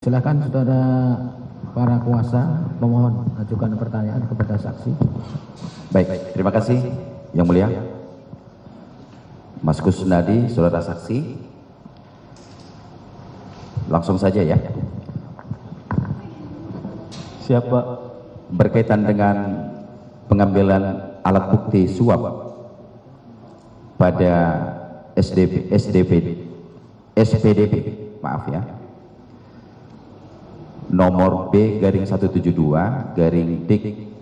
Silakan saudara para kuasa pemohon ajukan pertanyaan kepada saksi. Baik, terima kasih Yang Mulia. Mas Kusnadi, saudara saksi. Langsung saja ya. Siap, Pak. Berkaitan dengan pengambilan alat bukti suap pada SPDP, maaf ya, nomor B/DIK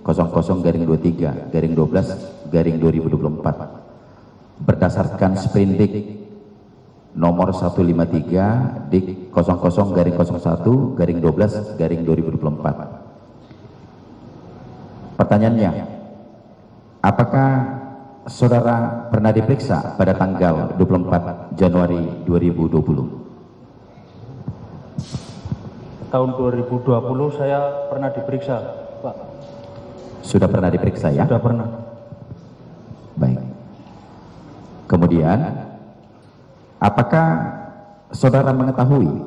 00-23/12/2024 berdasarkan sprindik nomor 153/00-01/12/2024. Pertanyaannya, apakah saudara pernah diperiksa pada tanggal 24 Januari 2020? Tahun 2020 saya pernah diperiksa, Pak. Sudah pernah diperiksa ya? Sudah pernah. Baik. Kemudian, apakah saudara mengetahui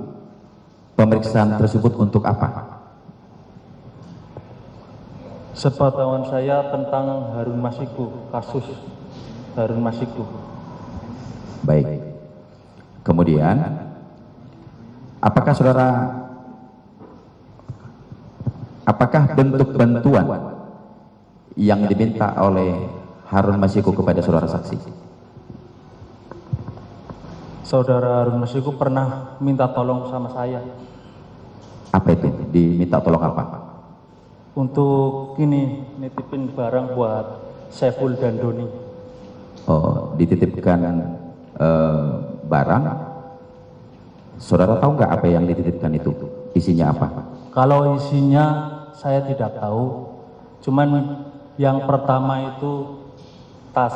pemeriksaan tersebut untuk apa? Sepengetahuan saya tentang Harun Masiku, kasus Harun Masiku. Baik. Kemudian, apakah bentuk bantuan yang diminta oleh Harun Masiku kepada saudara saksi? Saudara Harun Masiku pernah minta tolong sama saya. Apa itu? Diminta tolong apa? Untuk ini, nitipin barang buat Saiful dan Doni. Oh, dititipkan barang. Saudara tahu nggak apa yang dititipkan itu? Isinya apa? Kalau isinya saya tidak tahu. Cuman yang pertama itu tas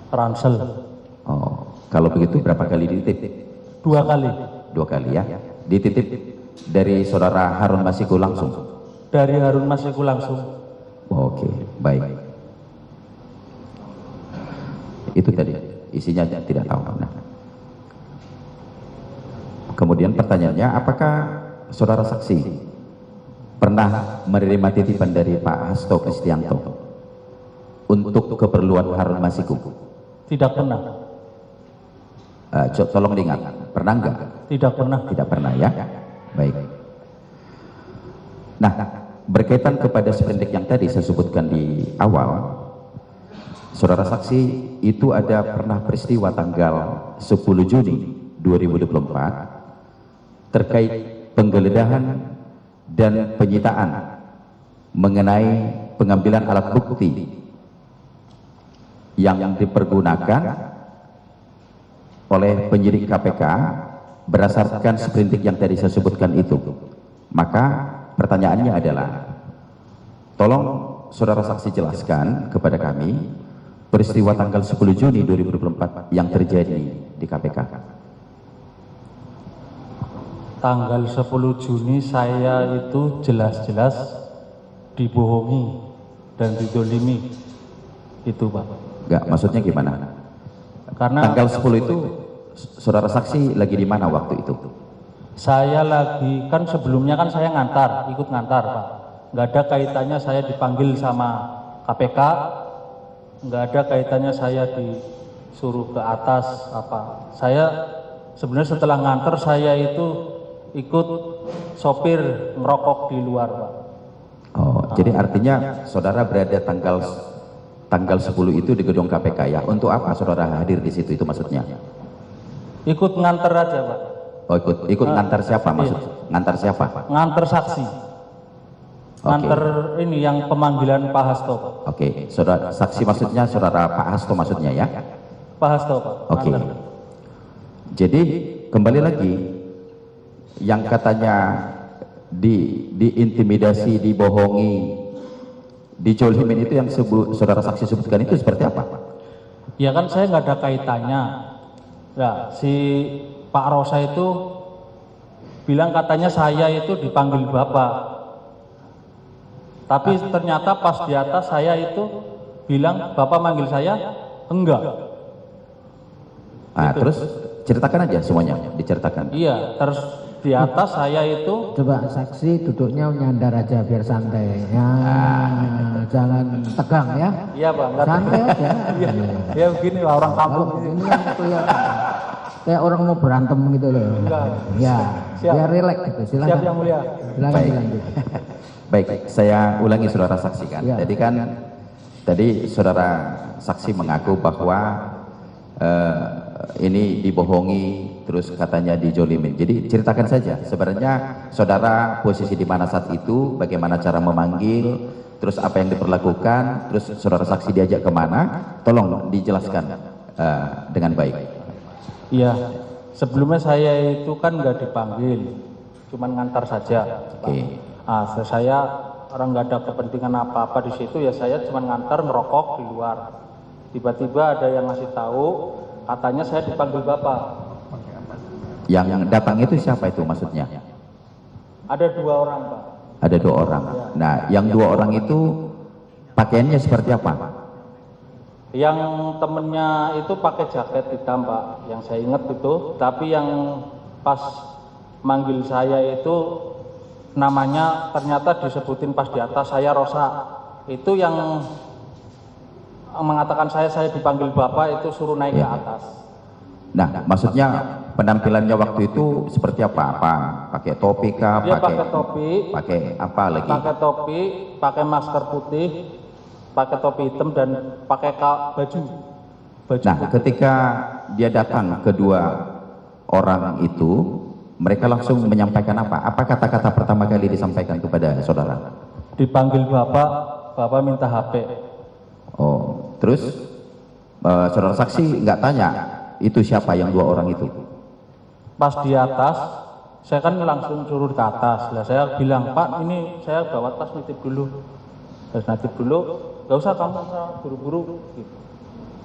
ransel. Oh, kalau begitu berapa kali dititip? 2 kali. 2 kali ya. Dititip dari saudara Harun Masiku langsung. Dari Harun Masiku langsung. Oke, baik. Itu tadi isinya tidak tahu. Nah. Kemudian pertanyaannya, apakah saudara saksi pernah menerima titipan dari Pak Hasto Kristianto untuk keperluan Harun Masiku? Tidak pernah. Tolong diingat, pernah enggak? Tidak pernah. Tidak pernah ya. Baik. Nah, berkaitan kepada sprindik yang tadi saya sebutkan di awal, saudara saksi itu ada pernah peristiwa tanggal 10 Juni 2024 terkait penggeledahan dan penyitaan mengenai pengambilan alat bukti yang dipergunakan oleh penyidik KPK berdasarkan sprindik yang tadi saya sebutkan itu. Maka pertanyaannya adalah, tolong saudara saksi jelaskan kepada kami peristiwa tanggal 10 Juni 2024 yang terjadi di KPK. Tanggal 10 Juni saya itu jelas-jelas dibohongi dan didolimi. Itu, Pak. Enggak, maksudnya gimana? Karena Tanggal 10 itu saudara saksi lagi di mana waktu itu? saya lagi, kan sebelumnya kan saya ikut ngantar, Pak. Nggak ada kaitannya saya dipanggil sama KPK, nggak ada kaitannya saya disuruh ke atas apa. Saya sebenarnya setelah ngantar saya itu ikut sopir ngerokok di luar, Pak. Oh, jadi artinya saudara berada tanggal 10 itu di gedung KPK ya. Untuk apa saudara hadir di situ, itu maksudnya? Ikut ngantar aja, Pak. Oh, ikut ngantar siapa maksud? Iya. Ngantar siapa? Ngantar saksi. Ngantar ini yang pemanggilan Pak Hasto, Pak. Oke, saudara saksi maksudnya saudara Pak Hasto maksudnya ya? Pak Hasto, Pak. Oke. Ngantar. Jadi kembali lagi, yang katanya diintimidasi, dibohongi, dijolimin itu yang saudara saksi sebutkan itu seperti apa? Ya kan saya nggak ada kaitannya. Nah, si Pak Rosa itu bilang katanya saya itu dipanggil Bapak. Tapi ternyata pas di atas saya itu bilang Bapak manggil saya, enggak. Nah, Gitu. terus ceritakan aja semuanya, diceritakan. Iya, terus di atas saya itu Coba saksi duduknya nyandar aja biar santai. Ya, jangan tegang ya. iya Pak, nggak Santai aja. Iya, ya begini lah orang Kalau kampung ini. ini kan kelihatan kayak orang mau berantem gitu loh. Enggak. Ya, Siap. biar rileks gitu. Silakan. Siap Yang Mulia. Silakan Baik. dilanjut. Baik, saya ulangi saudara saksi kan. Ya. Tadi saudara saksi mengaku bahwa ini dibohongi, terus katanya dijolimin. Jadi ceritakan saja, sebenarnya saudara posisi di mana saat itu, bagaimana cara memanggil, terus apa yang diperlakukan, terus saudara saksi diajak kemana, tolong dijelaskan dengan baik. Iya, sebelumnya saya itu kan nggak dipanggil, cuman ngantar saja. Oke. Saya orang nggak ada kepentingan apa-apa di situ, ya saya cuman ngantar ngerokok di luar. Tiba-tiba ada yang ngasih tahu, katanya saya dipanggil Bapak. Yang datang itu siapa itu maksudnya? Ada 2 orang Pak. Ada 2 orang. Nah, yang 2 orang itu pakaiannya seperti apa? Yang temennya itu pakai jaket hitam Pak, yang saya ingat itu. Tapi yang pas manggil saya itu namanya ternyata disebutin pas di atas, saya Rosa. Itu yang mengatakan saya dipanggil Bapak itu suruh naik ke atas. Nah, maksudnya penampilannya waktu itu seperti apa? Pakai topi kah? Dia pakai topi, Pakai apa lagi? pakai topi, pakai masker putih, pakai topi hitam dan pakai baju. Nah, ketika dia datang kedua orang itu, mereka langsung menyampaikan apa? Apa kata-kata pertama kali disampaikan kepada saudara? Dipanggil Bapak minta HP. Oh, terus saudara saksi nggak tanya itu siapa yang 2 orang itu? Pas di atas, saya kan langsung suruh ke atas. Lah saya bilang, Pak ini saya bawa tas nitip dulu. Terus nitip dulu, nggak usah kamu buru-buru. Gitu.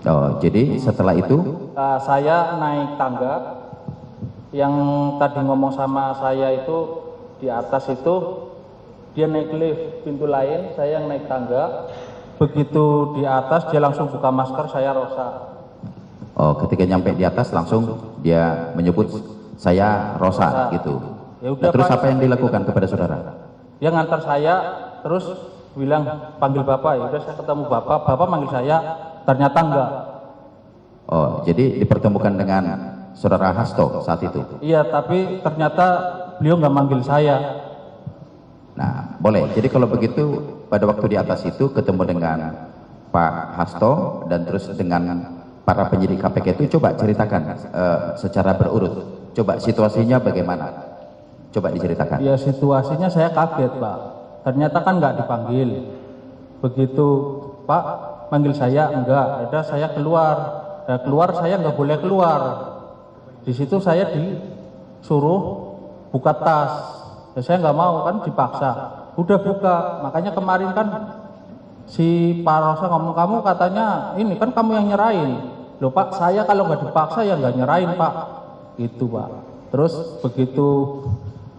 Oh, jadi setelah itu? Saya naik tangga, yang tadi ngomong sama saya itu di atas itu, dia naik lift pintu lain, saya yang naik tangga. Begitu di atas dia langsung buka masker, saya Rosa. Oh, ketika nyampe di atas langsung dia menyebut saya Rosa gitu. Ya udah, Nah, terus Pak. apa yang dilakukan kepada saudara? Dia ngantar saya, terus bilang panggil Bapak. Ya udah saya ketemu Bapak manggil saya, ternyata enggak. Oh, jadi dipertemukan dengan saudara Hasto saat itu. Iya, tapi ternyata beliau nggak manggil saya. Nah, boleh. Jadi kalau begitu pada waktu di atas itu ketemu dengan Pak Hasto dan terus dengan para penyidik KPK itu, coba ceritakan secara berurut. Coba situasinya bagaimana? Coba diceritakan. Ya situasinya saya kaget Pak. Ternyata kan nggak dipanggil. Begitu Pak manggil saya enggak, ada saya keluar. Nah, keluar saya nggak boleh keluar. Di situ saya disuruh buka tas. Ya, saya nggak mau kan dipaksa. Udah buka. Makanya kemarin kan si Pak Rosa ngomong, kamu katanya ini kan kamu yang nyerahin. Loh Pak, saya kalau nggak dipaksa ya nggak nyerahin Pak. Itu Pak. Terus begitu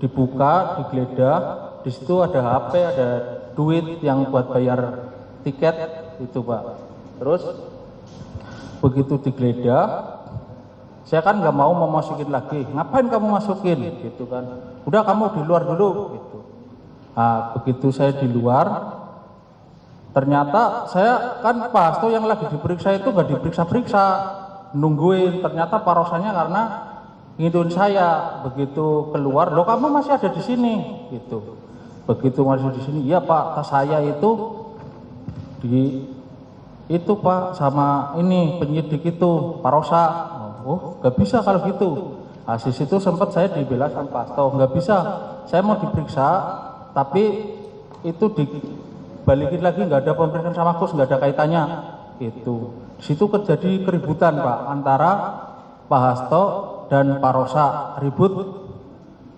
dibuka, digeledah, di situ ada HP, ada duit yang buat bayar tiket itu Pak. Terus begitu digeledah, saya kan nggak mau masukin lagi. Ngapain kamu masukin? Gitu kan. Udah kamu di luar dulu. Gitu. Nah, begitu saya di luar, ternyata saya kan Pak Hasto yang lagi diperiksa itu nggak diperiksa-periksa, nungguin. Ternyata Pak Rosanya karena ngituin saya. Begitu keluar, loh kamu masih ada di sini, gitu. Begitu masih di sini, iya Pak, tas saya itu itu Pak sama ini penyidik itu Pak Rosa. Oh, nggak bisa kalau gitu. Nah, di situ sempat saya dibela sama Pak Hasto, nggak bisa. Saya mau diperiksa, tapi itu dibalikin lagi, nggak ada pemeriksaan sama Kus, nggak ada kaitannya. Itu. Di situ terjadi keributan Pak antara Pak Hasto dan Pak Rosa, ribut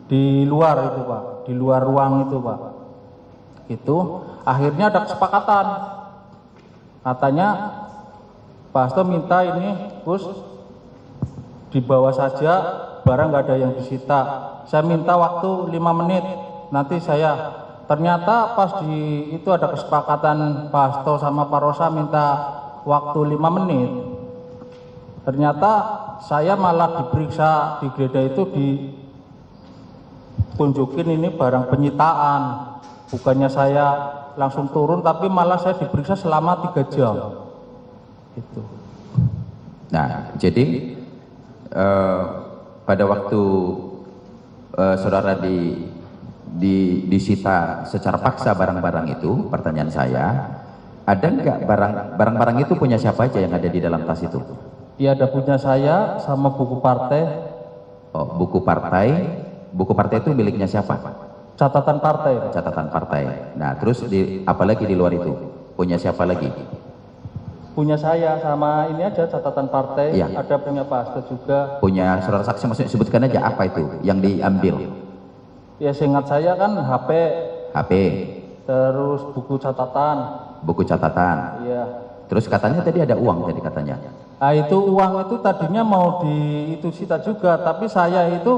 di luar itu Pak, di luar ruang itu Pak. Itu akhirnya ada kesepakatan. Katanya Pak Hasto minta ini Gus dibawa saja, barang nggak ada yang disita. Saya minta waktu 5 menit, nanti saya. Ternyata pas di itu ada kesepakatan Pak Hasto sama Pak Rosa minta waktu 5 menit. Ternyata saya malah diperiksa, digeledah itu di ditunjukin ini barang penyitaan. Bukannya saya langsung turun, tapi malah saya diperiksa selama 3 jam. Gitu. Nah, jadi pada waktu saudara disita secara paksa barang-barang itu, pertanyaan saya, ada nggak barang-barang itu punya siapa aja yang ada di dalam tas itu? Ya, ada punya saya sama buku partai. Oh, buku partai itu miliknya siapa? Catatan partai. Catatan partai. Nah, terus apalagi di luar itu? Punya siapa lagi? Punya saya sama ini aja catatan partai. Iya. Ada punya Pak Hasto juga. Punya saudara saksi, maksudnya sebutkan aja apa itu yang diambil? Ya, seingat saya kan HP, terus buku catatan. Buku catatan. Iya. Terus katanya tadi ada uang tadi katanya. Nah, itu uang itu tadinya mau sita juga, tapi saya itu,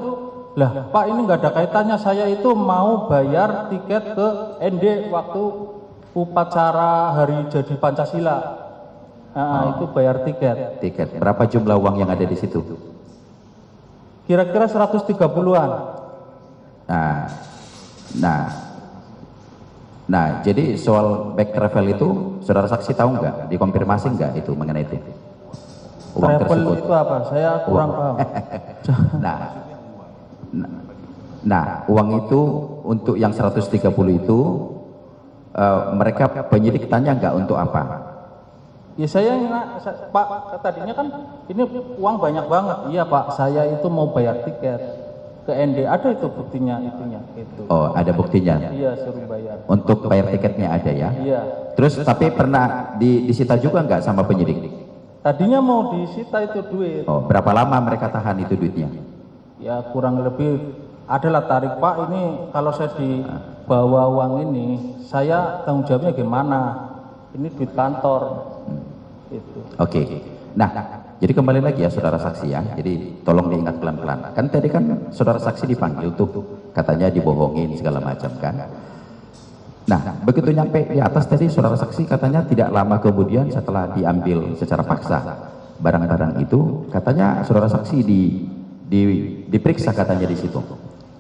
lah Pak, ini nggak ada kaitannya, saya itu mau bayar tiket ke ND waktu upacara hari jadi Pancasila. Nah, itu bayar tiket. Tiket. Berapa jumlah uang yang ada di situ? Kira-kira 130-an. Nah, jadi soal back travel itu, saudara saksi tahu nggak? Dikonfirmasi nggak itu mengenai itu? Uang Travel tersebut. itu apa? Saya kurang paham. Nah, uang itu untuk yang 130 itu mereka penyidik tanya nggak untuk apa? Ya saya Pak, tadinya kan ini uang banyak banget. Iya Pak, saya itu mau bayar tiket ke ND, ada itu buktinya itunya itu. Oh, ada buktinya. Iya, suruh bayar. Untuk bayar tiketnya ada ya? Iya. Terus tapi pernah disita juga nggak sama penyidik? Tadinya mau disita itu duit. Oh, berapa lama mereka tahan itu duitnya? Ya kurang lebih adalah tarik Pak, ini kalau saya dibawa uang ini, saya tanggung jawabnya gimana? Ini duit kantor. Itu. Oke. Nah, jadi kembali lagi ya saudara saksi ya. Jadi tolong diingat pelan-pelan. Kan tadi kan saudara saksi dipanggil tuh, katanya dibohongin segala macam kan. Nah, begitu nyampe di atas tadi saudara saksi katanya tidak lama kemudian setelah diambil secara paksa barang-barang itu, katanya saudara saksi diperiksa katanya di situ.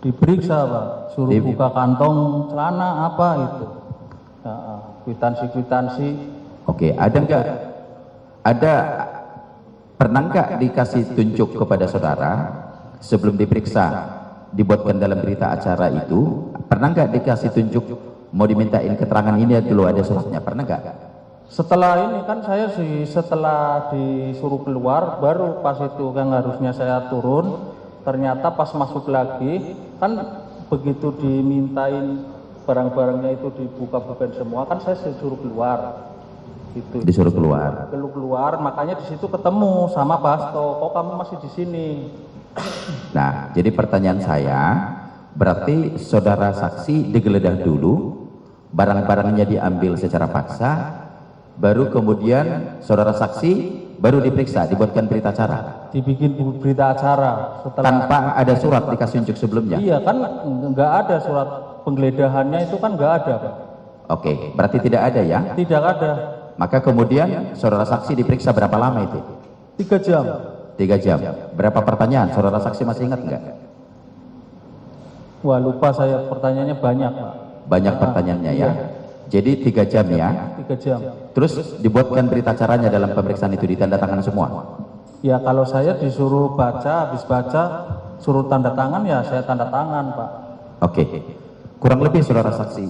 Diperiksa Pak, suruh buka kantong celana apa itu. Kwitansi-kwitansi. Oke, pernah nggak dikasih tunjuk kepada saudara sebelum diperiksa, dibuatkan dalam berita acara itu, pernah nggak dikasih tunjuk mau dimintain keterangan ini dulu ada suratnya, pernah nggak? Setelah ini kan saya setelah disuruh keluar, baru pas itu kan harusnya saya turun, ternyata pas masuk lagi, kan begitu dimintain barang-barangnya itu dibuka-bukain semua, kan saya disuruh keluar. Gitu. Disuruh keluar. Keluar, makanya di situ ketemu sama Pak Hasto. Kok kamu masih di sini? Nah, jadi pertanyaan saya, berarti saudara saksi digeledah dulu, barang-barangnya diambil secara paksa, baru kemudian saudara saksi baru diperiksa, dibuatkan berita acara. Dibikin berita acara setelah tanpa ada surat dikasih tunjuk sebelumnya. Iya kan, nggak ada surat penggeledahannya itu kan nggak ada Pak. Oke, berarti tidak ada ya? Tidak ada. Maka kemudian saudara saksi diperiksa berapa lama itu? 3 jam. 3 jam. Berapa pertanyaan? Saudara saksi masih ingat nggak? Wah, lupa saya, pertanyaannya banyak Pak. Banyak pertanyaannya ya. Jadi 3 jam ya. 3 jam. Terus dibuatkan berita acaranya dalam pemeriksaan itu, ditandatangan semua. Ya kalau saya disuruh baca, habis baca suruh tanda tangan ya saya tanda tangan Pak. Oke. Kurang lebih saudara saksi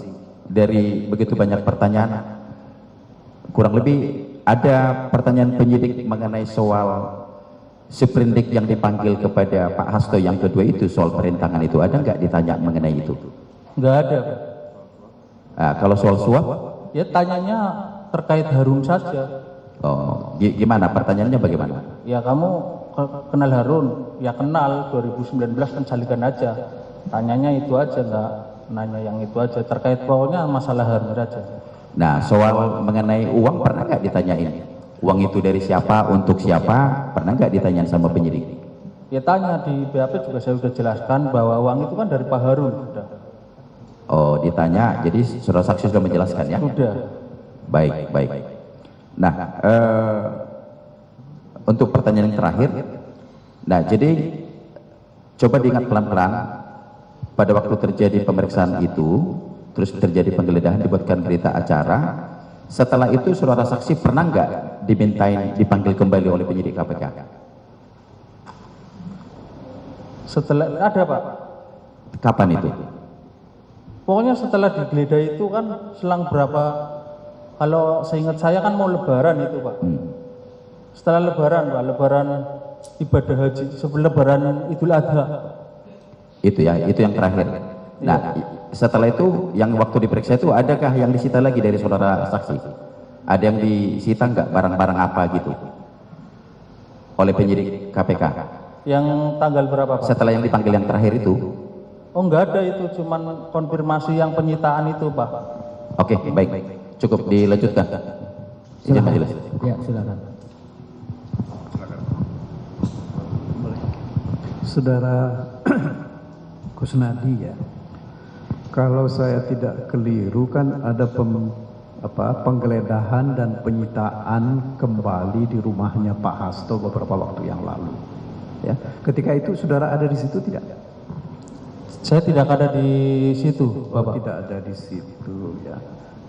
dari begitu banyak pertanyaan, kurang lebih ada pertanyaan penyidik mengenai soal sprindik yang dipanggil kepada Pak Hasto yang kedua itu, soal perintangan itu, ada nggak ditanya mengenai itu? Nggak ada Pak. Nah, kalau soal suap? Ya tanyanya terkait Harun saja. Oh, gimana pertanyaannya bagaimana? Ya kamu kenal Harun? Ya kenal, 2019 kan salikan aja. Tanyanya itu aja, nggak nanya yang itu aja, terkait pokoknya masalah Harun saja. Nah, soal mengenai uang pernah nggak ditanyain? Uang itu dari siapa, untuk siapa, pernah nggak ditanyain sama penyidik? Ya tanya, di BAP juga saya sudah jelaskan bahwa uang itu kan dari Pak Harun. Sudah. Oh, ditanya, jadi saudara saksi sudah menjelaskan ya? Sudah. Baik, baik. Nah, untuk pertanyaan yang terakhir, nah jadi coba diingat pelan-pelan pada waktu terjadi pemeriksaan itu, terus terjadi penggeledahan, dibuatkan berita acara. Setelah itu saudara saksi pernah nggak dipanggil kembali oleh penyidik KPK? Setelah ada Pak. Kapan itu? Pokoknya setelah digeledah itu kan selang berapa, kalau seingat saya kan mau lebaran itu Pak. Setelah lebaran Pak, lebaran ibadah haji, sebelum lebaran Idul Adha. Itu ya, itu yang terakhir. Nah, setelah itu yang waktu diperiksa itu adakah yang disita lagi dari saudara saksi? Ada yang disita nggak, barang-barang apa gitu oleh penyidik KPK? Yang tanggal berapa Pak? Setelah yang dipanggil yang terakhir itu? Oh enggak ada, itu cuman konfirmasi yang penyitaan itu Pak. Oke, baik. Cukup dilanjutkan. Izin majelis. Ya, silakan. Saudara Kusnadi ya, kalau saya tidak keliru kan ada penggeledahan dan penyitaan kembali di rumahnya Pak Hasto beberapa waktu yang lalu. Ya, ketika itu saudara ada di situ tidak? Saya tidak ada di situ Bapak. Tidak ada di situ ya.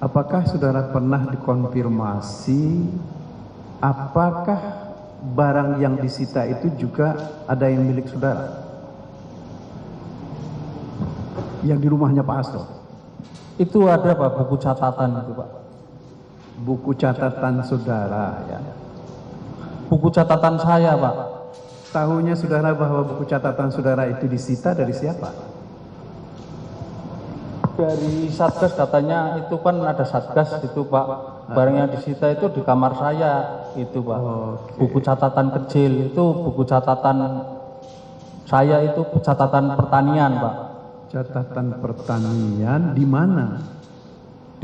Apakah saudara pernah dikonfirmasi apakah barang yang disita itu juga ada yang milik saudara? Yang di rumahnya Pak Hasto? Itu ada Pak, buku catatan itu Pak. Buku catatan saudara ya. Buku catatan saya Pak. Tahunya saudara bahwa buku catatan saudara itu disita dari siapa? Dari Satgas, katanya itu kan ada Satgas itu Pak. Barang yang disita itu di kamar saya itu Pak. Oke. Buku catatan kecil itu buku catatan saya, itu catatan pertanian Pak. Catatan pertanian di mana?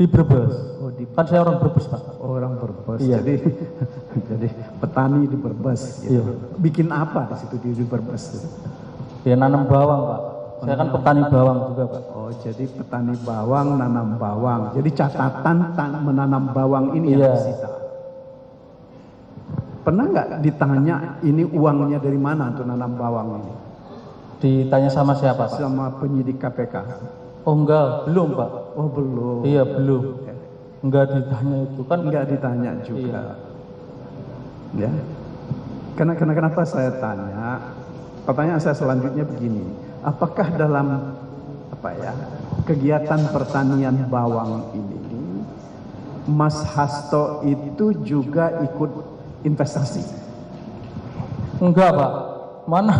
Di Brebes. Oh, di Kan saya orang Brebes Pak. orang Brebes. Iya. Jadi jadi petani di Brebes gitu. Iya. Bikin apa di situ di Brebes? Dia nanam bawang Pak. Saya kan petani bawang juga Pak. Oh, jadi petani bawang, nanam bawang. Jadi catatan menanam bawang ini yang Iya. disita. Pernah nggak ditanya ini uangnya dari mana untuk nanam bawang ini? Ditanya sama siapa Pak? Sama penyidik KPK. Oh enggak, belum Pak. Oh, belum. Iya belum. Enggak ditanya itu kan. Nggak ditanya juga. Iya. Ya. Kenapa saya tanya? Pertanyaan saya selanjutnya begini. Apakah dalam kegiatan pertanian bawang ini Mas Hasto itu juga ikut investasi? Enggak Pak. Mana?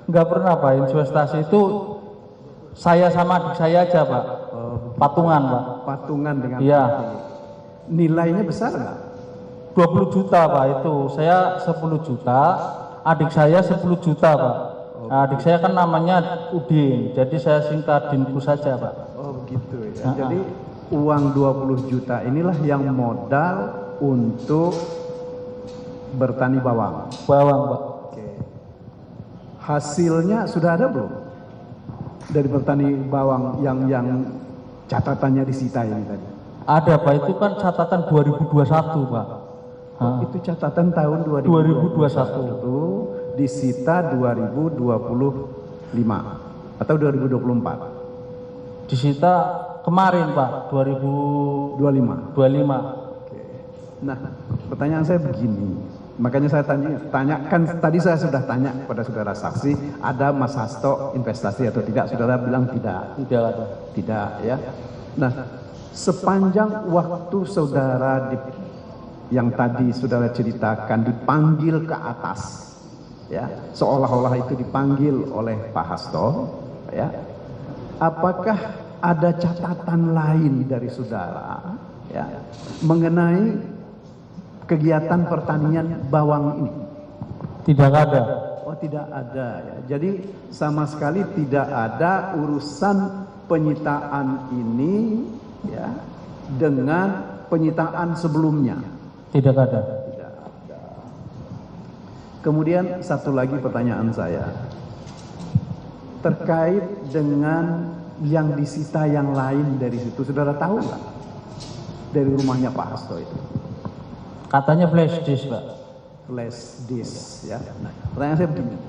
Enggak pernah Pak. Investasi itu saya sama adik saya aja Pak. Patungan Pak. Patungan dengan Iya. nilainya besar nggak? 20 juta Pak itu. Saya 10 juta, adik saya 10 juta Pak. Nah, adik saya kan namanya Udin, jadi saya singkat Dinku saja Pak. Oh begitu ya. Jadi uang 20 juta inilah yang modal untuk bertani bawang. Bawang Pak. Oke. Hasilnya sudah ada belum? Dari bertani bawang yang catatannya disita ini tadi. Ada Pak, itu kan catatan 2021 Pak. Oh, itu catatan tahun 2021. Itu disita 2025 atau 2024? Disita kemarin Pak, 2025. 25. Oke. Nah, pertanyaan saya begini. Makanya saya tanyakan tadi saya sudah tanya kepada saudara saksi, ada Mas Hasto investasi atau tidak? Saudara bilang tidak. Tidak ada. Tidak ya. Nah, sepanjang waktu saudara yang tadi saudara ceritakan dipanggil ke atas, ya, seolah-olah itu dipanggil oleh Pak Hasto, ya. Apakah ada catatan lain dari saudara, ya, mengenai kegiatan pertanian bawang ini? Tidak ada. Oh, tidak ada ya. Jadi sama sekali tidak ada urusan penyitaan ini ya dengan penyitaan sebelumnya. Tidak ada. Tidak ada. Kemudian satu lagi pertanyaan saya terkait dengan yang disita yang lain dari situ, saudara tahu nggak dari rumahnya Pak Hasto itu? Katanya flash disk Pak. Flash disk ya. Nah, pertanyaan saya begini,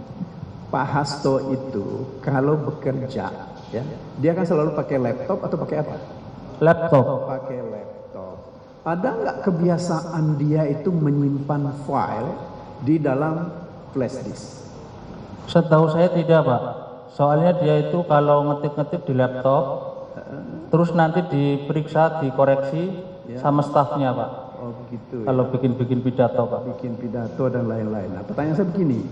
Pak Hasto itu kalau bekerja ya, dia kan selalu pakai laptop atau pakai apa? Laptop. Pakai laptop. Ada nggak kebiasaan dia itu menyimpan file di dalam flash disk? Setahu saya tidak, Pak. Soalnya dia itu kalau ngetik-ngetik di laptop, terus nanti diperiksa, dikoreksi sama stafnya, Pak. Oh begitu. Kalau bikin-bikin pidato, Pak. Bikin pidato dan lain-lain. Nah, pertanyaan saya begini,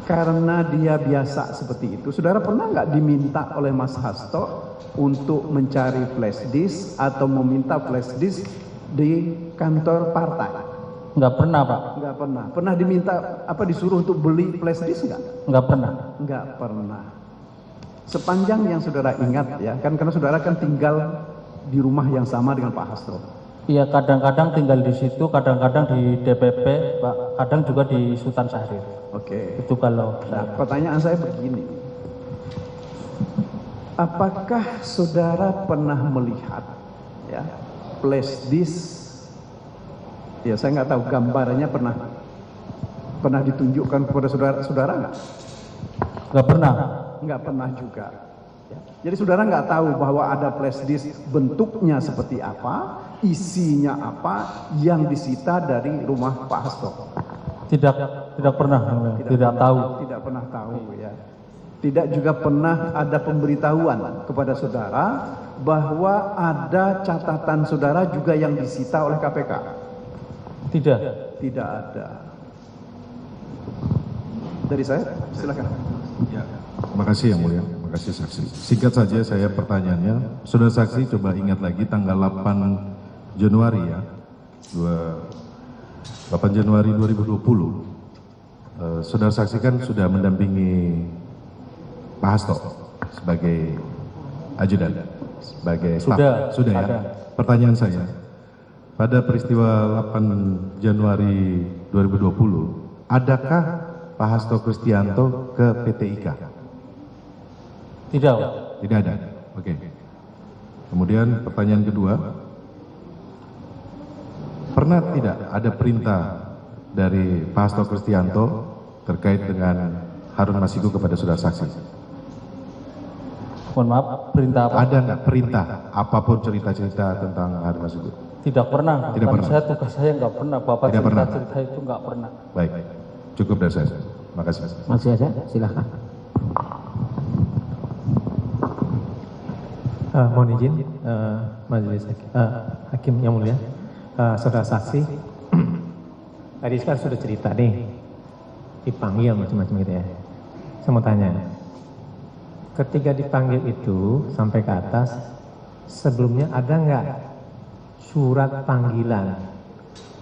karena dia biasa seperti itu, saudara pernah nggak diminta oleh Mas Hasto untuk mencari flash disk atau meminta flash disk di kantor partai? Nggak pernah, Pak. Nggak pernah. Pernah diminta disuruh untuk beli flash disk nggak? Nggak pernah. Nggak pernah. Sepanjang yang saudara ingat ya, kan karena saudara kan tinggal di rumah yang sama dengan Pak Hasto. Iya, kadang-kadang tinggal di situ, kadang-kadang di DPP, Pak. Kadang juga di Sultan Syahrir. Oke. Itu kalau Nah, pertanyaan saya begini. Apakah saudara pernah melihat ya flash disk? Ya, saya nggak tahu gambarnya pernah ditunjukkan kepada saudara nggak? nggak pernah. Nggak pernah juga. Ya. Jadi saudara nggak tahu bahwa ada flash disk bentuknya seperti apa, isinya apa yang disita dari rumah Pak Hasto. Tidak pernah. Tidak tahu. Tidak pernah tahu ya. Tidak juga pernah ada pemberitahuan kepada saudara bahwa ada catatan saudara juga yang disita oleh KPK. Tidak. Tidak ada. Dari saya, silakan. Ya, terima kasih yang mulia, terima kasih saksi. Singkat saja saya pertanyaannya, saudara saksi coba ingat lagi tanggal 8 Januari ya, 8 Januari 2020, saudara saksi kan sudah mendampingi Pak Hasto sebagai ajudan, sebagai staf. Sudah ya. ada. Pertanyaan saya, pada peristiwa 8 Januari 2020, adakah Pak Hasto Kristianto ke PT IKA? Tidak, Pak. Tidak ada. Oke. Kemudian pertanyaan kedua, pernah tidak ada perintah dari Pak Hasto Kristianto terkait dengan Harun Masiku kepada saudara saksi? Mohon maaf, perintah apa? Ada nggak perintah apapun cerita-cerita tentang Harun Masiku? Tidak pernah. Tidak Kan pernah. saya tugas saya nggak pernah. Bapak Tidak pernah. cerita itu nggak pernah. Baik, cukup dari saya. Terima kasih. Masih ada, silakan. Mohon izin, majelis hakim yang mulia, saudara saksi, tadi kan sudah cerita nih, dipanggil macam-macam gitu ya. Saya mau tanya, ketika dipanggil itu sampai ke atas, sebelumnya ada nggak surat panggilan,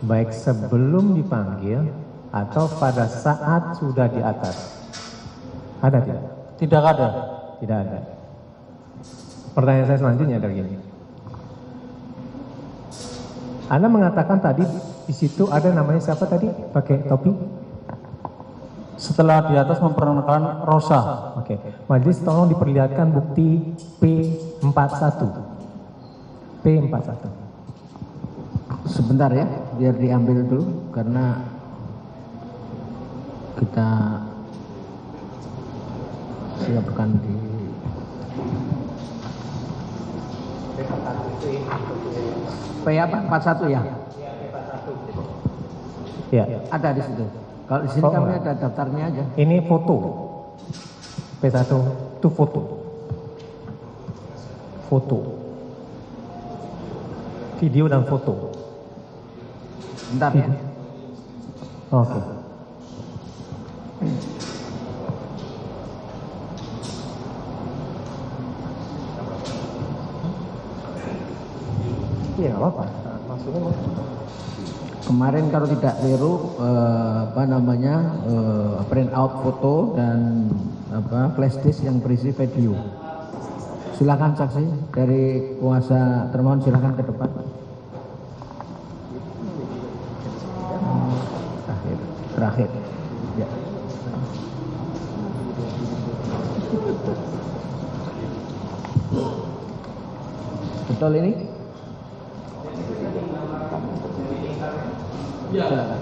baik sebelum dipanggil atau pada saat sudah di atas? Ada tidak? Tidak ada. Tidak ada. Pertanyaan saya selanjutnya adalah gini. Anda mengatakan tadi di situ ada namanya siapa tadi pakai topi? Setelah di atas memperkenalkan Rosa. Oke. Majelis tolong diperlihatkan bukti P41. P41. Sebentar ya, biar diambil dulu karena kita siapkan di P apa? 41 ya? Ya. Ada di situ. Kalau di sini kami ada daftarnya aja. Ini foto. P1 itu foto. Foto. Video dan foto. Bentar ya. Oke. Iya, nggak apa-apa. Maksudnya Kemarin kalau tidak keliru print out foto dan flash disk yang berisi video. Silakan saksi dari kuasa termohon, silakan ke depan. Terakhir. Ya. Betul ini? Silakan.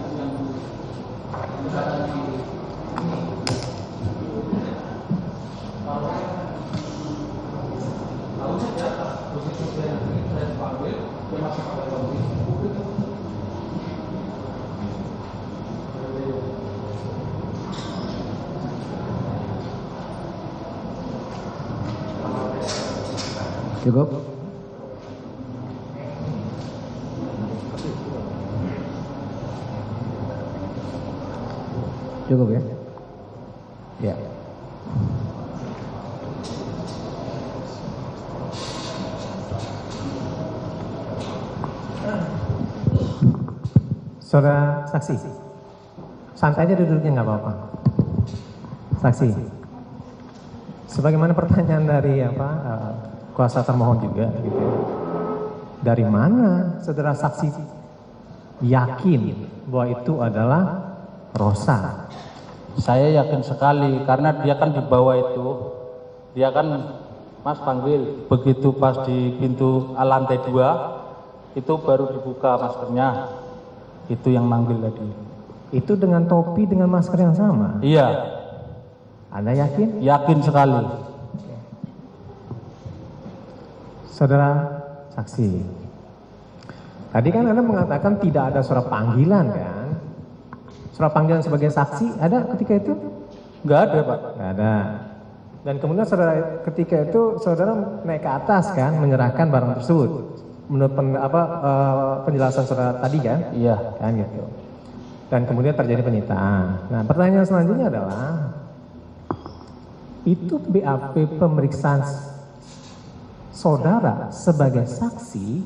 Cukup? Cukup ya? Ya. Saudara saksi, santai aja duduknya nggak apa-apa. Saksi, sebagaimana pertanyaan dari kuasa termohon juga, gitu. Dari mana saudara saksi yakin bahwa itu adalah Rosa? Saya yakin sekali karena dia kan di bawah itu, dia kan Mas panggil begitu pas di pintu lantai 2 itu baru dibuka maskernya, itu yang manggil tadi. Itu dengan topi dengan masker yang sama? Iya. Anda yakin? Yakin sekali. Saudara saksi, tadi kan Anda mengatakan tidak ada surat panggilan kan? Surat panggilan sebagai saksi ada ketika itu? Nggak ada, Pak. Nggak ada. Dan kemudian saudara ketika itu saudara naik ke atas kan, menyerahkan barang tersebut. Menurut penjelasan saudara tadi kan? Iya. Kan gitu. Dan kemudian terjadi penyitaan. Nah, pertanyaan selanjutnya adalah, itu BAP pemeriksaan saudara sebagai saksi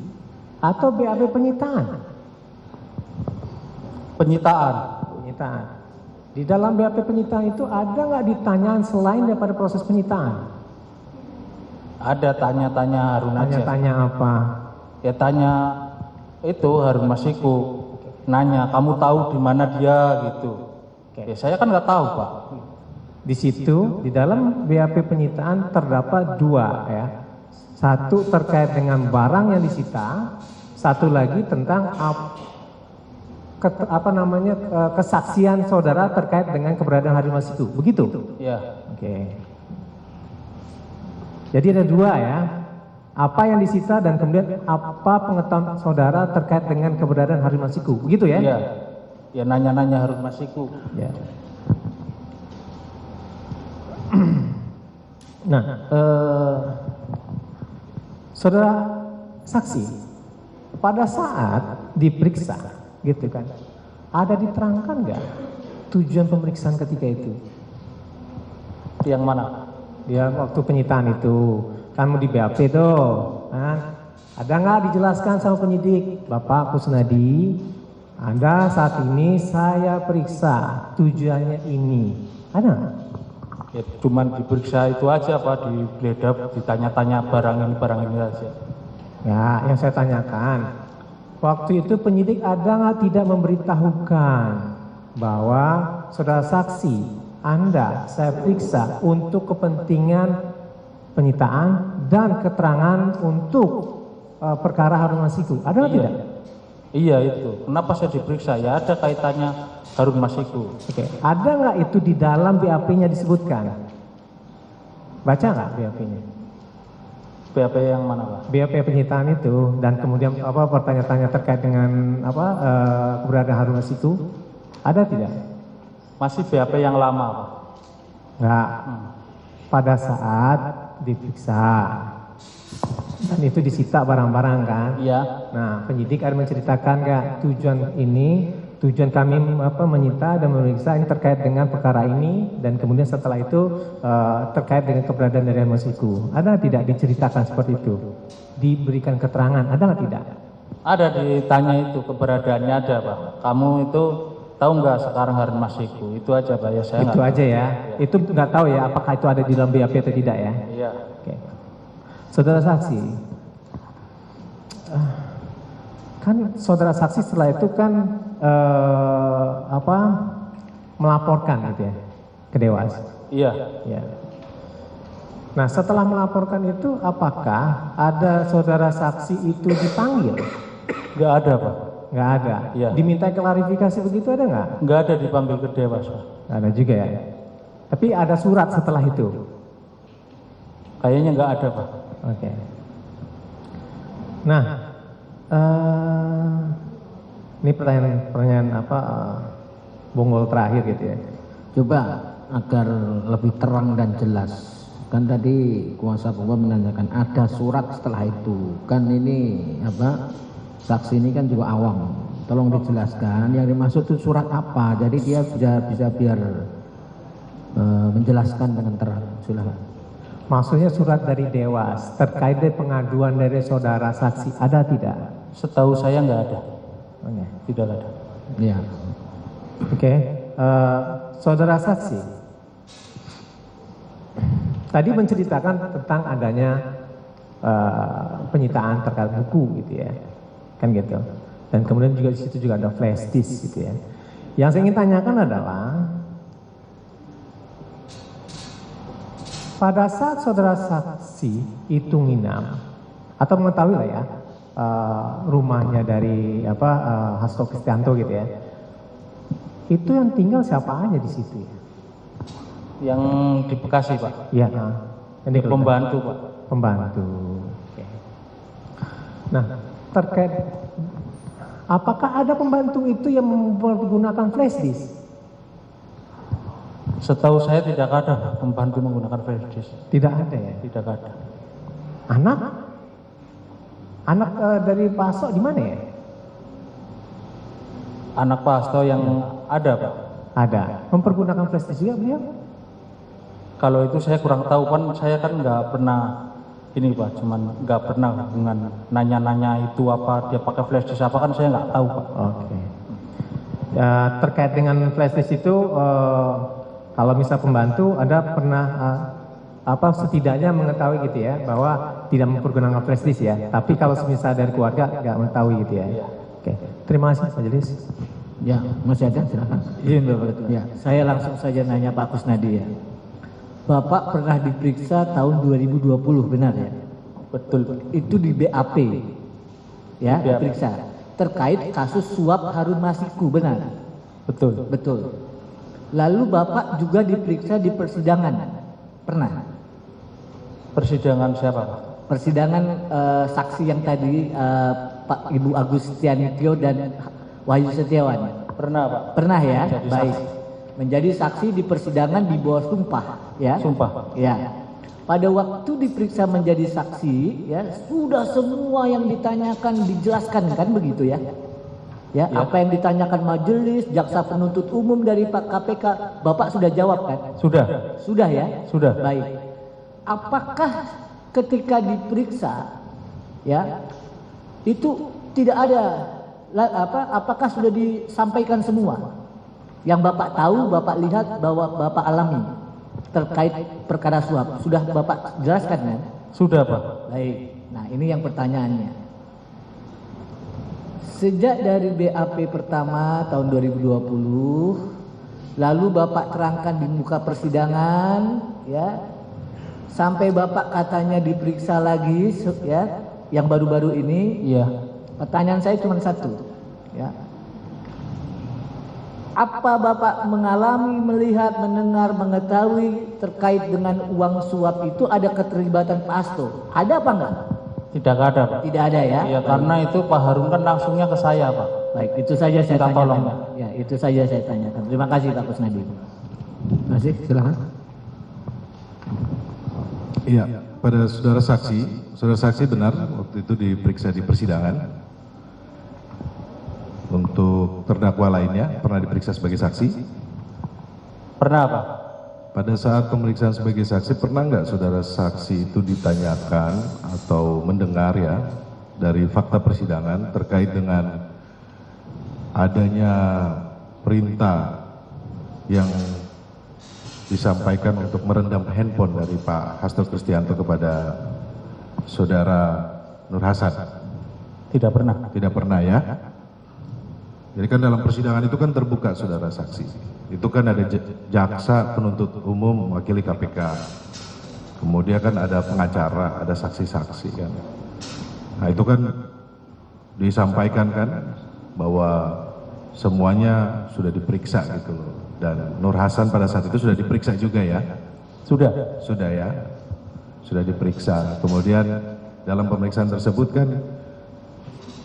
atau BAP penyitaan? Penyitaan. Penyitaan. Di dalam BAP penyitaan itu ada nggak ditanyaan selain daripada proses penyitaan? Ada tanya-tanya Harun aja. Tanya-tanya apa? Ya tanya itu Harun Masiku. Nanya, kamu tahu di mana dia gitu. Ya saya kan nggak tahu, Pak. Di situ di dalam BAP penyitaan terdapat dua ya. Satu terkait dengan barang yang disita, satu lagi tentang kesaksian saudara terkait dengan keberadaan Harun Masiku. Begitu? Ya. Oke. Jadi ada dua ya. Apa yang disita dan kemudian apa pengetahuan saudara terkait dengan keberadaan Harun Masiku. Begitu ya? Iya. Ya nanya-nanya Harun Masiku. Ya. Nah, saudara saksi, pada saat diperiksa, gitu kan, ada diterangkan nggak tujuan pemeriksaan ketika itu? Yang mana? Dia waktu penyitaan itu, kamu di BAP tuh, ada nggak dijelaskan sama penyidik, Bapak Kusnadi, Anda saat ini saya periksa, tujuannya ini, ada nggak? Ya cuman diperiksa itu aja, Pak, digeledah, ditanya-tanya barang ini aja. Ya, yang saya tanyakan, waktu itu penyidik ada nggak tidak memberitahukan bahwa saudara saksi Anda saya periksa untuk kepentingan penyitaan dan keterangan untuk perkara Harun Masiku, ada nggak tidak? Iya itu. Kenapa saya diperiksa? Ya ada kaitannya Harun Masiku. Oke, ada nggak itu di dalam BAP-nya disebutkan? Baca nggak BAP-nya? BAP yang mana, Pak? BAP penyitaan itu dan kemudian pertanyaan-tanya terkait dengan keberadaan Harun Masiku, ada tidak? Masih BAP yang lama, Pak. Nggak. Pada saat diperiksa dan itu disita barang-barang kan? Iya. Nah, penyidik ada menceritakan nggak tujuan kami menyita dan memeriksa ini terkait dengan perkara ini dan kemudian setelah itu terkait dengan keberadaan dari Harun Masiku. Ada tidak diceritakan seperti itu? Diberikan keterangan, ada nggak tidak? Ada ditanya itu keberadaannya ada, Pak. Kamu itu tahu nggak sekarang Harun Masiku? Itu aja, Pak, ya saya Itu aja ya. Itu nggak tahu ya apakah itu ada di dalam BAP atau tidak ya? Iya. Oke. Saudara saksi, kan saudara saksi setelah itu kan melaporkan gitu ya ke Dewas. Iya. Ya. Nah setelah melaporkan itu apakah ada saudara saksi itu dipanggil? Nggak ada, Pak. Nggak ada. Iya. Diminta klarifikasi begitu ada nggak? Nggak ada dipanggil ke Dewas, Pak. Nggak ada juga ya. Tapi ada surat setelah itu. Kayaknya nggak ada, Pak. Oke. Nah, ini pertanyaan apa bonggol terakhir gitu ya. Coba agar lebih terang dan jelas. Kan tadi kuasa hukum menanyakan ada surat setelah itu. Kan ini apa? Saksi ini kan juga awam. Tolong dijelaskan yang dimaksud itu surat apa. Jadi dia bisa biar menjelaskan dengan terang. Silakan. Maksudnya surat dari Dewas terkait dengan pengaduan dari saudara saksi ada tidak? Setahu saya nggak ada, Oke. tidak ada. Ya. Oke. Saudara saksi tadi menceritakan tentang adanya penyitaan terkait buku gitu ya, kan gitu. Dan kemudian juga di situ juga ada flash disk gitu ya. Yang saya ingin tanyakan adalah pada saat saudara saksi itu nginap atau mengetahui lah ya rumahnya dari Hasto Kristianto gitu ya, itu yang tinggal siapa aja di situ ya? Yang di Bekasi, Pak. Iya, ini Pembantu, Pak. Pembantu. Oke. Nah, terkait apakah ada pembantu itu yang menggunakan flash disk? Setahu saya tidak ada pembantu menggunakan flash disk. Tidak ada ya. Tidak ada. Anak dari Pak Hasto di mana ya? Anak Pak Hasto yang ada, Pak. Ada. Mempergunakan flash disk juga beliau? Kalau itu saya kurang tahu, kan saya kan nggak pernah ini, Pak, cuman nggak pernah dengan nanya-nanya itu apa dia pakai flash disk apa, kan saya nggak tahu, Pak. Oke. Ya, terkait dengan flash disk itu kalau misal pembantu ada pernah setidaknya mengetahui gitu ya bahwa tidak mempergunakan flash disk ya. Tapi kalau misal dari keluarga nggak mengetahui gitu ya. Oke. Terima kasih majelis. Ya, masih ada, silakan. Izin Bapak Ketua. Ya. Saya langsung saja nanya Pak Kusnadi ya. Bapak pernah diperiksa tahun 2020, benar ya? Betul. Itu di BAP, ya, Di BAP. diperiksa. Terkait kasus suap Harun Masiku, benar? Betul. Betul. Lalu Bapak juga diperiksa di persidangan, pernah? Persidangan siapa, Pak? Persidangan saksi yang tadi Pak Ibu Agustianitio dan Wahyu Setiawan. Pernah, Pak. Pernah ya? Menjadi Baik. saksi. Menjadi saksi di persidangan di bawah sumpah, ya? Sumpah. Ya. Pada waktu diperiksa menjadi saksi, ya, sudah semua yang ditanyakan dijelaskan kan begitu ya? Ya, apa yang ditanyakan majelis, jaksa penuntut umum dari Pak KPK, Bapak sudah jawab kan? Sudah. Sudah ya? Sudah. Baik. Apakah ketika diperiksa, ya, itu tidak ada apakah sudah disampaikan semua? Yang Bapak tahu, Bapak lihat bahwa Bapak alami terkait perkara suap. Sudah Bapak jelaskan kan? Sudah, Pak. Baik. Nah, ini yang pertanyaannya. Sejak dari BAP pertama tahun 2020, lalu Bapak terangkan di muka persidangan, ya, sampai Bapak katanya diperiksa lagi, ya, yang baru-baru ini. Iya. Pertanyaan saya cuma satu, ya. Apa Bapak mengalami, melihat, mendengar, mengetahui terkait dengan uang suap itu ada keterlibatan Pak Hasto? Ada apa enggak? Tidak ada, Pak. Tidak ada ya? Iya, karena itu Pak Harun kan langsungnya ke saya, Pak. Baik, itu saja saya Minta tanyakan. tolong. Pak. Ya, itu saja saya tanyakan. Terima kasih Pak Kusnadi. Masih, silakan. Iya, pada saudara saksi benar waktu itu diperiksa di persidangan. Untuk terdakwa lainnya pernah diperiksa sebagai saksi. Pernah, Pak. Pada saat pemeriksaan sebagai saksi pernah nggak saudara saksi itu ditanyakan atau mendengar ya dari fakta persidangan terkait dengan adanya perintah yang disampaikan untuk merendam handphone dari Pak Hasto Kristianto kepada saudara Nur Hasan? Tidak pernah. Tidak pernah ya. Jadi kan dalam persidangan itu kan terbuka saudara saksi. Itu kan ada jaksa penuntut umum mewakili KPK. Kemudian kan ada pengacara, ada saksi-saksi kan. Nah itu kan disampaikan kan bahwa semuanya sudah diperiksa gitu loh. Dan Nur Hasan pada saat itu sudah diperiksa juga ya. Sudah. Sudah ya. Sudah diperiksa. Kemudian dalam pemeriksaan tersebut kan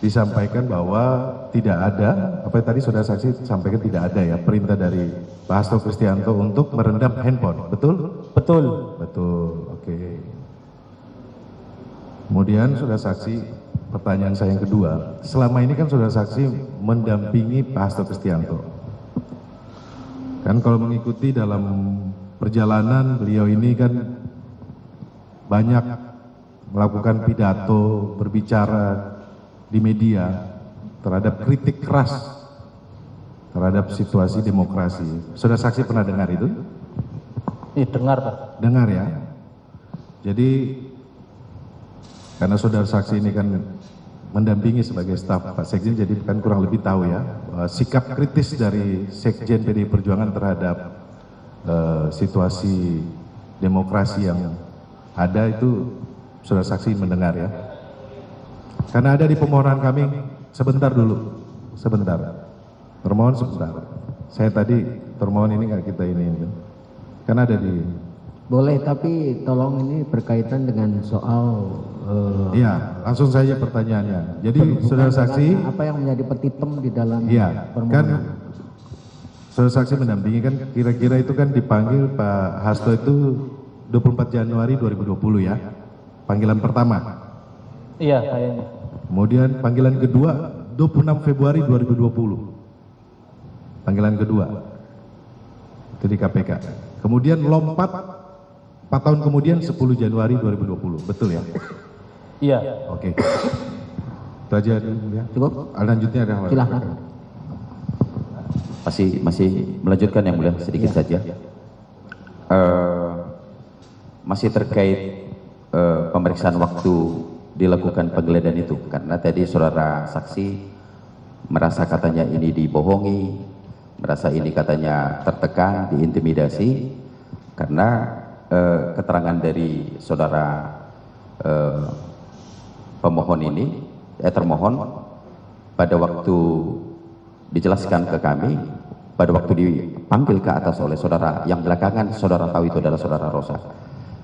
disampaikan bahwa tidak ada, apa yang tadi saudara saksi sampaikan tidak ada ya perintah dari Pak Hasto Kristianto untuk merendam handphone, betul? Betul. Betul, oke. Kemudian saudara saksi, pertanyaan saya yang kedua, selama ini kan saudara saksi mendampingi Pak Hasto Kristianto. Kan kalau mengikuti dalam perjalanan beliau ini kan banyak melakukan pidato, berbicara di media terhadap kritik keras terhadap situasi demokrasi. Saudara saksi pernah dengar itu? Dengar, Pak. Dengar ya. Jadi karena saudara saksi ini kan mendampingi sebagai staf Pak Sekjen, jadi kan kurang lebih tahu ya sikap kritis dari Sekjen PDI Perjuangan terhadap situasi demokrasi yang ada itu saudara saksi mendengar ya. Karena ada di permohonan kami, sebentar dulu, sebentar. Termohon sebentar. Saya tadi termohon ini nggak kita ini kan. Karena ada di. Boleh, tapi tolong ini berkaitan dengan soal. Iya, langsung saja pertanyaannya. Jadi saudara saksi. Apa yang menjadi petitum di dalam Iya, permohonan? kan saudara saksi mendampingi kan kira-kira itu kan dipanggil Pak Hasto itu 24 Januari 2020 ya. Panggilan pertama. Iya, kayaknya. Kemudian panggilan kedua 26 Februari 2020. Panggilan kedua. Itu di KPK. Kemudian lompat 4 tahun kemudian 10 Januari 2020. Betul ya? Iya. Oke. Itu aja dulu ya. Cukup? Lanjutnya ada apa? Silahkan. Masih melanjutkan yang mulia sedikit saja. Masih terkait pemeriksaan waktu dilakukan penggeledahan itu, karena tadi saudara saksi merasa katanya ini dibohongi, merasa ini katanya tertekan, diintimidasi, karena keterangan dari saudara pemohon ini, termohon pada waktu dijelaskan ke kami, pada waktu dipanggil ke atas oleh saudara yang belakangan saudara tahu itu adalah saudara Rosa,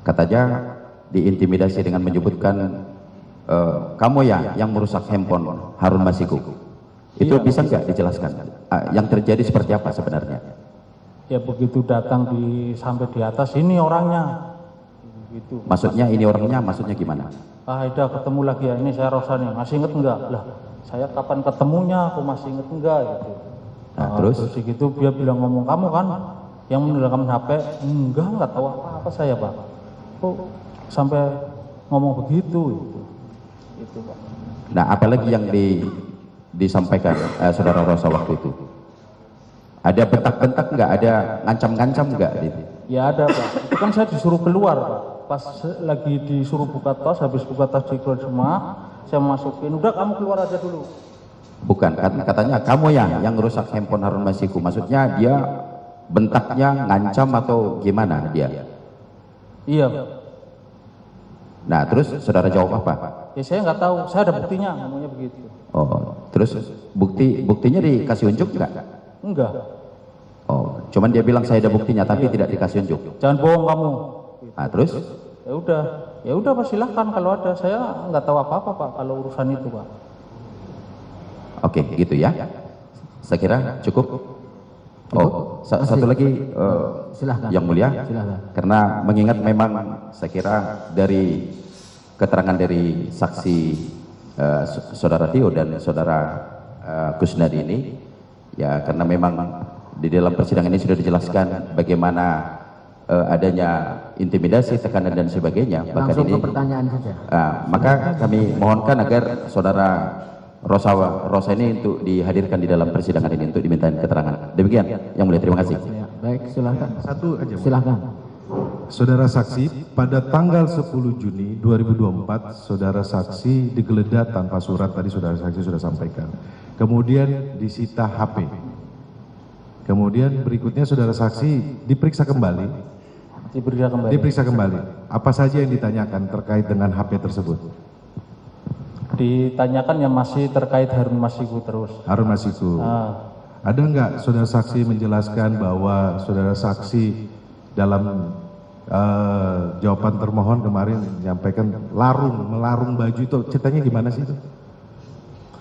katanya diintimidasi dengan menyebutkan kamu ya yang merusak handphone Harun Masiku. Itu bisa nggak dijelaskan yang terjadi seperti apa sebenarnya? Ya begitu datang sampai di atas, ini orangnya. Gitu. Maksudnya ini orangnya, maksudnya gimana? Udah ketemu lagi ya, ini saya Rosa nih, masih inget enggak? Lah, saya kapan ketemunya, aku masih inget enggak gitu. Nah, terus gitu dia bilang, ngomong kamu kan yang meninggalkan HP, enggak tahu apa-apa saya, Pak. Kok sampai ngomong begitu gitu. Itu, Pak. Nah, apalagi yang disampaikan saudara Rosa waktu itu? Ada bentak-bentak enggak? Ada ngancam-ngancam enggak? Ya ada, Pak. Itu kan saya disuruh keluar, Pak. Pas lagi disuruh buka tas, habis buka tas dikeluar semua, saya masukin, udah kamu keluar aja dulu. Bukan, katanya kamu ya yang rusak handphone Harun Masiku. Maksudnya dia bentaknya ngancam atau gimana dia? Iya. Nah, terus saudara jawab apa? Ya saya nggak tahu, saya ada buktinya, ngomongnya begitu. Oh, terus buktinya dikasih unjuk enggak? Enggak. Oh, cuman dia bilang saya ada buktinya, tapi tidak dikasih unjuk. Jangan bohong kamu. Nah, terus? Ya udah Pak, silahkan kalau ada. Saya nggak tahu apa-apa Pak kalau urusan itu Pak. Oke, gitu ya. Saya kira cukup. Oh, satu lagi Silahkan. yang mulia, Silahkan. karena mengingat memang saya kira dari keterangan dari saksi saudara Tio dan saudara Kusnadi ini, ya karena memang di dalam persidangan ini sudah dijelaskan bagaimana adanya intimidasi, tekanan dan sebagainya. Langsung ini, ke pertanyaan saja. maka kami mohonkan agar saudara Rosa ini untuk dihadirkan di dalam persidangan ini untuk dimintain keterangan. Demikian, yang mulia, terima kasih. Ya, baik, silahkan. Satu aja. Silahkan. Saudara saksi, pada tanggal 10 Juni 2024, saudara saksi digeledah tanpa surat, tadi saudara saksi sudah sampaikan. Kemudian disita HP. Kemudian berikutnya saudara saksi diperiksa kembali. Diperiksa kembali. Apa saja yang ditanyakan terkait dengan HP tersebut? Ditanyakan yang masih terkait Harun Masiku terus. Harun Masiku. Ada enggak saudara saksi menjelaskan bahwa saudara saksi dalam jawaban termohon kemarin menyampaikan melarung baju itu, ceritanya gimana sih itu?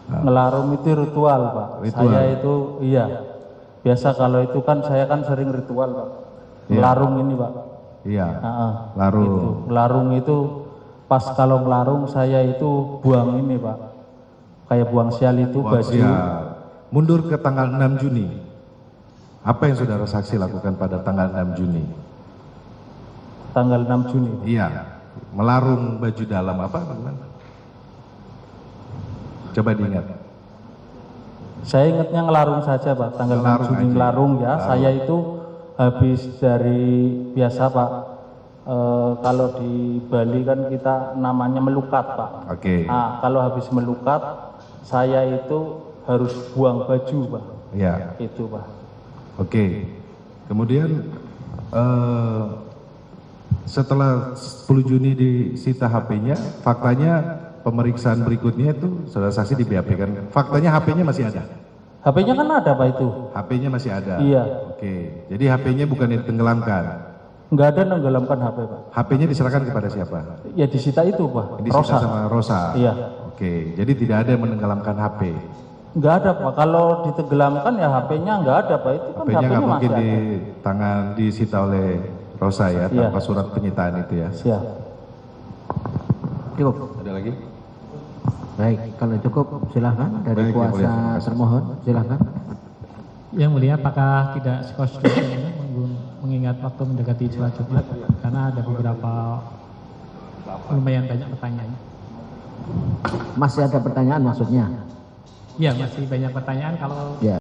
Ngelarung itu ritual, Pak. Ritual. Saya itu iya. Biasa kalau itu kan saya kan sering ritual, Pak. Ngelarung ini, Pak. Iya. Larung. Gitu. Larung itu pas kalau ngelarung saya itu buang ini, Pak. Kayak buang sial itu baju. Siap. Mundur ke tanggal 6 Juni. Apa yang saudara saksi lakukan pada tanggal 6 Juni? Tanggal 6 Juni. Iya. Melarung baju dalam apa? Coba diingat. Saya ingatnya ngelarung saja, Pak. Tanggal 6 Juni aja. ngelarung ya. Saya itu habis dari biasa, Pak. Kalau di Bali kan kita namanya melukat, Pak. Oke. Nah, kalau habis melukat, saya itu harus buang baju, Pak. Iya. Itu, Pak. Oke. Kemudian setelah 10 Juni disita HP-nya, faktanya pemeriksaan berikutnya itu saudara saksi di BAP kan. Faktanya HP-nya masih ada. HP-nya kan ada, Pak, itu. HP-nya masih ada. Iya. Oke. Jadi HP-nya bukan ditenggelamkan. Nggak ada nenggelamkan HP, Pak. HP-nya diserahkan kepada siapa? Ya disita itu, Pak. Disita Rosa. sama Rosa. Iya. Oke. Jadi tidak ada yang menenggelamkan HP. Nggak ada, Pak. Kalau ditenggelamkan ya HP-nya nggak ada, Pak. Itu kan HP-nya nggak HP-nya mungkin masih ada. di tangan disita oleh Rosa ya, Iya. tanpa surat penyitaan itu ya. Siap. Cukup. Ada lagi? Baik, kalau cukup silahkan dari Baik, Yang Mulia, kuasa terima kasih. termohon, silahkan. Yang Mulia, apakah tidak sekos-sekosnya mengingat waktu mendekati sholat Jumat karena ada beberapa lumayan banyak pertanyaan. Masih ada pertanyaan maksudnya? Iya, masih banyak pertanyaan kalau Ya.